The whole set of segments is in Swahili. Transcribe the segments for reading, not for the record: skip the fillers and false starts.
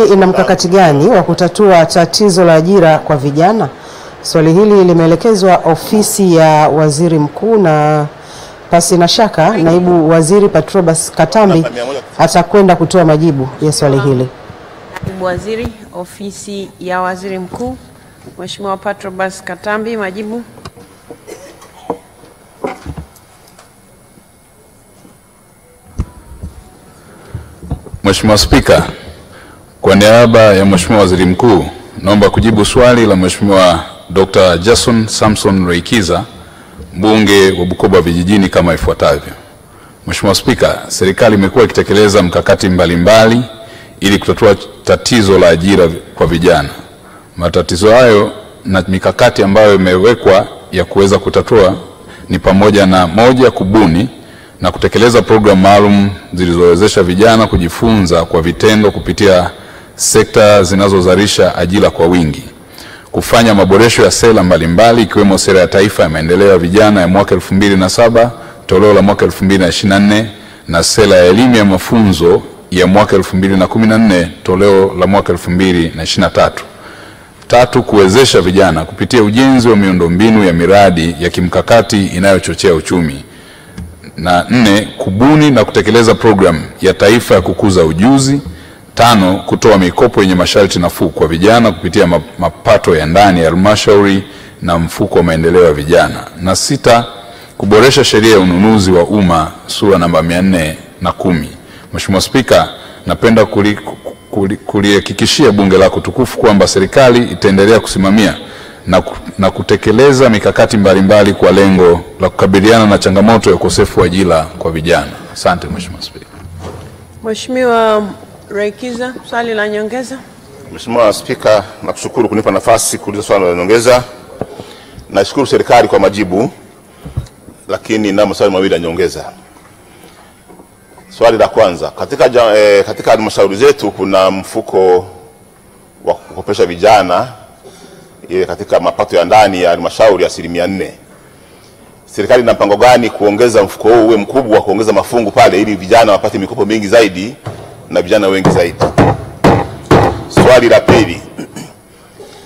serikali ina mkakati gani wa kutatua tatizo la ajira kwa vijana? Swali hili limeelekezwa ofisi ya Waziri Mkuu, na pasi na shaka naibu waziri Patrobas Katambi atakwenda kutoa majibu ya swali hili. Naibu waziri ofisi ya Waziri Mkuu, Mheshimiwa Patrobas Katambi, majibu. Mheshimiwa Spika, kwa niaba ya Mheshimiwa Waziri Mkuu, naomba kujibu swali la Mheshimiwa Dr. Jason Samson Reikiza, mbunge wa Bukoba Vijijini kama ifuatavyo. Mheshimiwa Spika, serikali imekuwa ikitekeleza mkakati mbalimbali ili kutatua tatizo la ajira kwa vijana. Matatizo hayo na mikakati ambayo imewekwa ya kuweza kutatua ni pamoja na: moja, kubuni na kutekeleza programu maalum zilizowezesha vijana kujifunza kwa vitendo kupitia sekta zinazozalisha ajira kwa wingi; kufanya maboresho ya sera mbalimbali ikiwemo sera ya taifa ya maendeleo ya vijana ya mwaka 2007 toleo la mwaka 2024 na sera ya elimu ya mafunzo ya mwaka 2014 toleo la mwaka 2023. Tatu, kuwezesha vijana kupitia ujenzi wa miundombinu ya miradi ya kimkakati inayochochea uchumi. Na 4, kubuni na kutekeleza programu ya taifa ya kukuza ujuzi. 5, kutoa mikopo yenye masharti nafuu kwa vijana kupitia mapato ya ndani ya halmashauri na mfuko wa maendeleo ya vijana. Na 6, kuboresha sheria ya ununuzi wa umma sura namba 410. Mheshimiwa Spika, napenda kulihakikishia bunge lako tukufu kwamba serikali itaendelea kusimamia na kutekeleza mikakati mbalimbali kwa lengo la kukabiliana na changamoto ya ukosefu wa ajira kwa vijana. Asante Mheshimiwa Spika. Mheshimiwa Reikiza, swali la nyongeza. Mheshimiwa Spika, nakushukuru kunipa nafasi kuuliza swali la nyongeza. Nashukuru serikali kwa majibu, lakini na maswali mawili ya nyongeza. Swali la kwanza, katika halmashauri zetu kuna mfuko wa kukopesha vijana katika mapato ya ndani ya halmashauri 4%. Serikali ina mpango gani kuongeza mfuko huu uwe mkubwa, kuongeza mafungu pale ili vijana wapate mikopo mingi zaidi na vijana wengi zaidi? Swali la pili,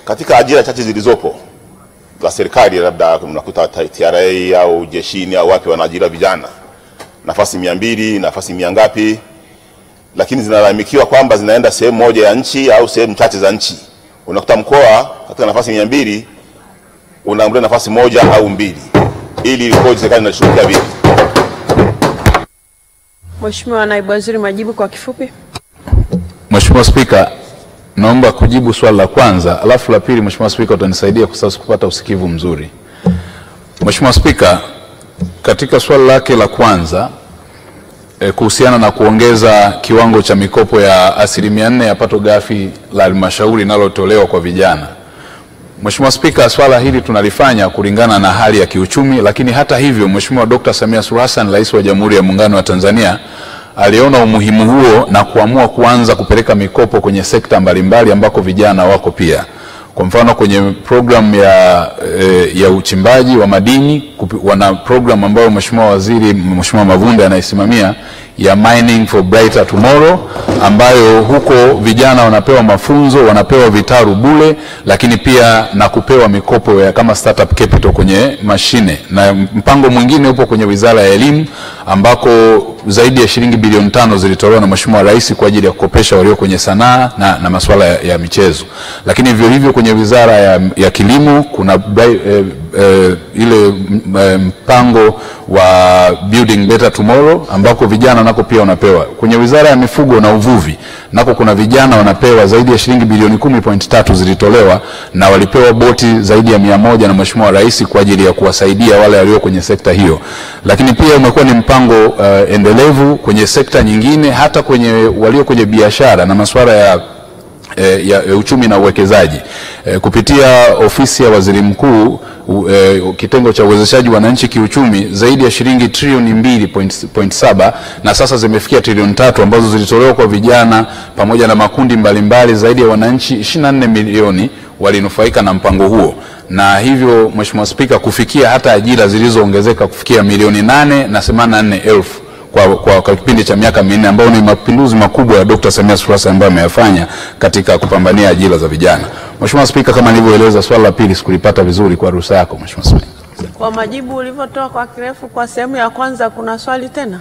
katika ajira chache zilizopo za serikali, labda mnakuta TRA au jeshini au wapi wanaajira vijana, nafasi 200, nafasi 100 ngapi, lakini zinalalamikiwa kwamba zinaenda sehemu moja ya nchi au sehemu chache za nchi. Unakuta mkoa katika nafasi 200 unaambiwa nafasi 1 au 2. Ili ripoti serikali inashughulikia vipi? Mheshimiwa Naibu Waziri, majibu kwa kifupi. Mheshimiwa Spika, naomba kujibu swali la kwanza, alafu la pili Mheshimiwa Spika utanisaidia kwa sababu kupata usikivu mzuri. Mheshimiwa Spika, katika swali lake la kwanza kuhusiana na kuongeza kiwango cha mikopo ya 4% ya pato ghafi la halmashauri linalotolewa kwa vijana. Mheshimiwa Spika, swala hili tunalifanya kulingana na hali ya kiuchumi, lakini hata hivyo Mheshimiwa Dr. Samia Suluhu Hassan, Rais wa Jamhuri ya Muungano wa Tanzania, aliona umuhimu huo na kuamua kuanza kupeleka mikopo kwenye sekta mbalimbali ambako vijana wako pia. Kwa mfano kwenye program ya uchimbaji wa madini, wana program ambayo Mheshimiwa Waziri Mheshimiwa Mavunde anaisimamia ya Mining for Brighter Tomorrow, ambayo huko vijana wanapewa mafunzo, wanapewa vitaru bure, lakini pia na kupewa mikopo ya kama startup capital kwenye mashine. Na mpango mwingine upo kwenye Wizara ya Elimu ambako zaidi ya shilingi bilioni 5 zilitolewa na Mheshimiwa Rais kwa ajili ya kukopesha walio kwenye sanaa na masuala ya michezo. Lakini vile hivyo kwenye Wizara ya Kilimo kuna ile mpango wa Building Better Tomorrow ambako vijana nako pia wanapewa. Kwenye Wizara ya Mifugo na Uvuvi nako kuna vijana wanapewa zaidi ya shilingi bilioni 10.3 zilitolewa, na walipewa boti zaidi ya 100 na Mheshimiwa Rais kwa ajili ya kuwasaidia wale walio kwenye sekta hiyo. Lakini pia umekuwa ni mpango endelevu kwenye sekta nyingine, hata kwenye walio kwenye biashara na masuala ya uchumi na uwekezaji. Kupitia ofisi ya Waziri Mkuu, kitengo cha uwezeshaji wananchi kiuchumi, zaidi ya shilingi trilioni 2.7 na sasa zimefikia trilioni 3 ambazo zilitolewa kwa vijana pamoja na makundi mbalimbali. Zaidi ya wananchi 24 milioni walinufaika na mpango huo, na hivyo Mheshimiwa Spika, kufikia hata ajira zilizoongezeka kufikia 884,000 kwa kipindi cha miaka 4 ambao ni mapinduzi makubwa ya Dr. Samia Suluhu Hassan ambaye ameyafanya katika kupambania ajira za vijana. Mheshimiwa Spika, kama nilivyoeleza, swali la pili sikulipata vizuri, kwa ruhusa yako Mheshimiwa Spika. Kwa majibu ulivyotoa kwa kirefu kwa sehemu ya kwanza, kuna swali tena?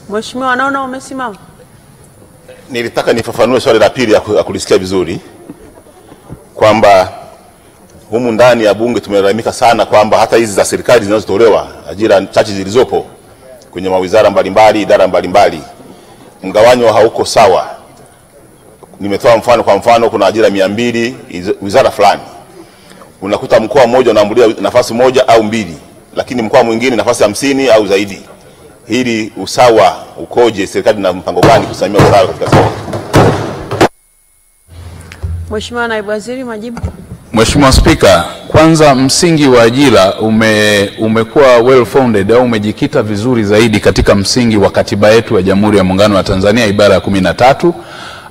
Mheshimiwa, naona umesimama. Nilitaka nifafanue swali la pili ya kulisikia vizuri, kwamba humu ndani ya bunge tumelalamika sana kwamba hata hizi za serikali zinazotolewa, ajira chache zilizopo kwenye mawizara mbalimbali, idara mbalimbali, mgawanyo hauko sawa. Nimetoa mfano, kwa mfano kuna ajira 200 wizara fulani, unakuta mkoa mmoja unaambulia nafasi moja au 2, lakini mkoa mwingine nafasi 50 au zaidi. Hili usawa ukoje? Serikali na mpango gani kusimamia usawa katika sekta? Mheshimiwa Naibu Waziri, majibu. Mheshimiwa Spika, kwanza msingi wa ajira umekuwa well founded au umejikita vizuri zaidi katika msingi wa katiba yetu ya Jamhuri ya Muungano wa Tanzania ibara ya 13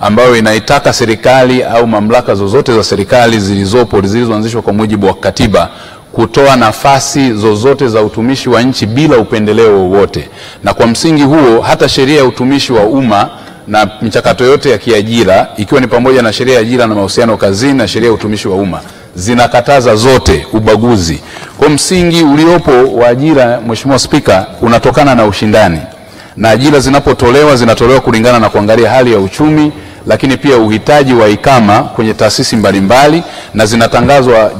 ambayo inaitaka serikali au mamlaka zozote za serikali zilizoanzishwa kwa mujibu wa katiba kutoa nafasi zozote za utumishi wa nchi bila upendeleo wowote. Na kwa msingi huo hata sheria ya utumishi wa umma na michakato yote ya kiajira, ikiwa ni pamoja na sheria ya ajira na mahusiano kazini na sheria ya utumishi wa umma, zinakataza zote ubaguzi. Kwa msingi uliopo wa ajira, Mheshimiwa Spika, unatokana na ushindani, na ajira zinatolewa kulingana na kuangalia hali ya uchumi, lakini pia uhitaji wa ikama kwenye taasisi mbalimbali, na zinatangazwa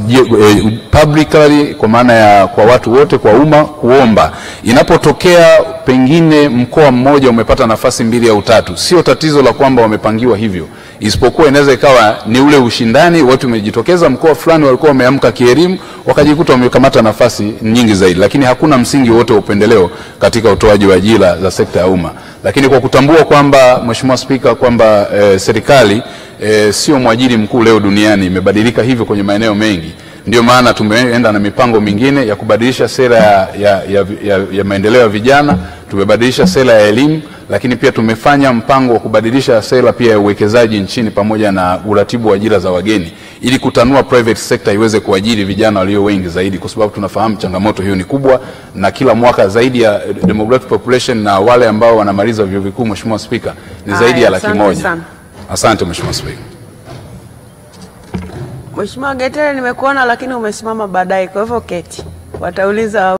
publicly, kwa maana ya kwa watu wote, kwa umma kuomba. Inapotokea pengine mkoa mmoja umepata nafasi 2 au 3, sio tatizo la kwamba wamepangiwa hivyo, isipokuwa inaweza ikawa ni ule ushindani, watu wamejitokeza mkoa fulani walikuwa wameamka kielimu wakajikuta wamekamata nafasi nyingi zaidi, lakini hakuna msingi wote wa upendeleo katika utoaji wa ajira za sekta ya umma. Lakini kwa kutambua kwamba Mheshimiwa Spika, kwamba serikali sio mwajiri mkuu leo duniani, imebadilika hivyo kwenye maeneo mengi, ndio maana tumeenda na mipango mingine ya kubadilisha sera ya maendeleo ya vijana, tumebadilisha sera ya elimu, lakini pia tumefanya mpango wa kubadilisha sera pia ya uwekezaji nchini pamoja na uratibu wa ajira za wageni, ili kutanua private sector iweze kuajiri vijana walio wengi zaidi, kwa sababu tunafahamu changamoto hiyo ni kubwa, na kila mwaka zaidi ya demographic population na wale ambao wanamaliza vyuo vikuu, Mheshimiwa Spika, ni zaidi ya 100,000. Asante Mheshimiwa Spika. Mheshimiwa Getere, nimekuona lakini umesimama baadaye, kwa hivyo keti. Watauliza